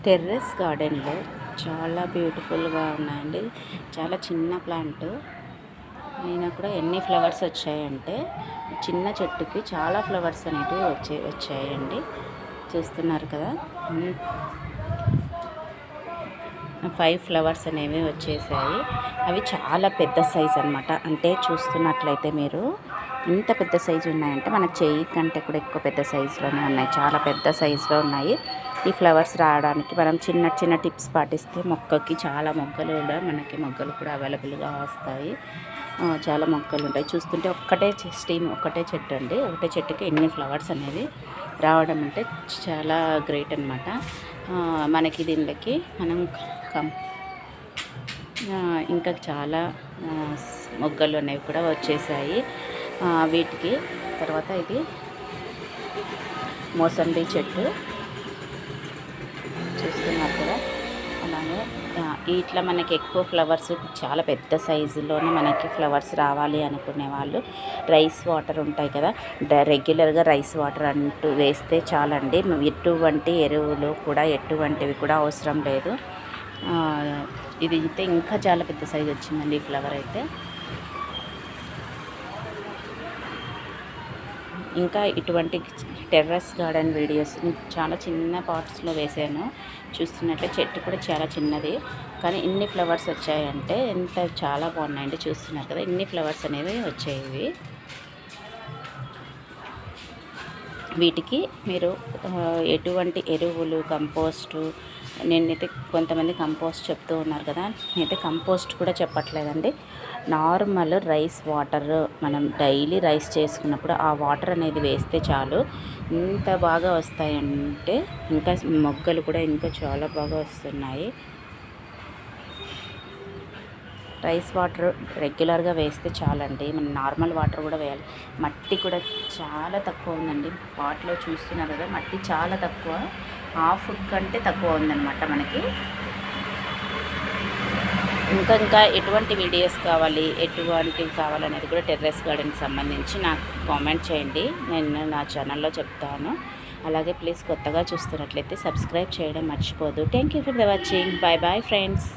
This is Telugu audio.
టెర్రస్ గార్డెన్లో చాలా బ్యూటిఫుల్గా ఉన్నాయండి. చాలా చిన్న ప్లాంట్ అయినా కూడా ఎన్ని ఫ్లవర్స్ వచ్చాయంటే చిన్న చెట్టుకి చాలా ఫ్లవర్స్ అనేటివి వచ్చాయండి. చూస్తున్నారు కదా, 5 ఫ్లవర్స్ అనేవి వచ్చేసాయి. అవి చాలా పెద్ద సైజ్ అనమాట. అంటే చూస్తున్నట్లయితే మీరు ఇంత పెద్ద సైజు ఉన్నాయంటే మన చెయ్యి కంటే కూడా ఎక్కువ పెద్ద సైజులోనే ఉన్నాయి. చాలా పెద్ద సైజులో ఉన్నాయి. ఈ ఫ్లవర్స్ రావడానికి మనం చిన్న చిన్న టిప్స్ పాటిస్తే మొక్కకి చాలా మొగ్గలు కూడా అవైలబుల్గా వస్తాయి. చాలా మొక్కలు ఉంటాయి. చూస్తుంటే ఒక్కటే చెట్టు అండి. ఒకటే చెట్టుకి ఎన్ని ఫ్లవర్స్ అనేవి రావడం అంటే చాలా గ్రేట్ అనమాట. మనకి దీనికి మనం ఇంకా చాలా మొగ్గలు అనేవి కూడా వచ్చేసాయి వీటికి. తర్వాత ఇది మోసంబి చెట్టు చూస్తున్నారు కదా. అలాగే ఇట్లా మనకి ఎక్కువ ఫ్లవర్స్ చాలా పెద్ద సైజులోనే మనకి ఫ్లవర్స్ రావాలి అనుకునే వాళ్ళు రైస్ వాటర్ ఉంటాయి కదా, రెగ్యులర్గా రైస్ వాటర్ అంటూ వేస్తే చాలండి. ఎటువంటి ఎరువులు కూడా ఎటువంటివి కూడా అవసరం లేదు. ఇది అయితే ఇంకా చాలా పెద్ద సైజు వచ్చిందండి ఈ ఫ్లవర్ అయితే. ఇంకా ఇటువంటి టెర్రస్ గార్డెన్ వీడియోస్ చాలా చిన్న పాట్స్లో వేసాను. చూస్తున్నట్లే చెట్టు కూడా చాలా చిన్నది, కానీ ఇన్ని ఫ్లవర్స్ వచ్చాయంటే చాలా బాగున్నాయండి. చూస్తున్నారు కదా, ఇన్ని ఫ్లవర్స్ అనేవి వచ్చాయి. వీటికి మీరు ఎటువంటి ఎరువులు, కంపోస్టు, నేనైతే కొంతమంది కంపోస్ట్ చెప్తూ ఉన్నారు కదా, నేనైతే కంపోస్ట్ కూడా చెప్పట్లేదండి. నార్మల్ రైస్ వాటర్ మనం డైలీ రైస్ చేసుకున్నప్పుడు ఆ వాటర్ అనేది వేస్తే చాలు. ఇంత బాగా వస్తాయంటే ఇంకా మొగ్గలు కూడా ఇంకా చాలా బాగా వస్తున్నాయి. రైస్ వాటర్ రెగ్యులర్గా వేస్తే చాలండి. మనం నార్మల్ వాటర్ కూడా వేయాలి. మట్టి కూడా చాలా తక్కువ ఉందండి పాట్లో. చూస్తున్నారు కదా, మట్టి చాలా తక్కువ, హాఫ్ ఫుట్ కంటే తక్కువ ఉందన్నమాట మనకి. ఇంకా ఎటువంటి వీడియోస్ కావాలి, ఎటువంటివి కావాలనేది కూడా టెర్రస్ గార్డెన్కి సంబంధించి నాకు కామెంట్ చేయండి, నేను నా ఛానల్లో చెప్తాను. అలాగే ప్లీజ్ కొత్తగా చూస్తున్నట్లయితే సబ్స్క్రైబ్ చేయడం మర్చిపోదు. Thank you for watching. Bye bye friends.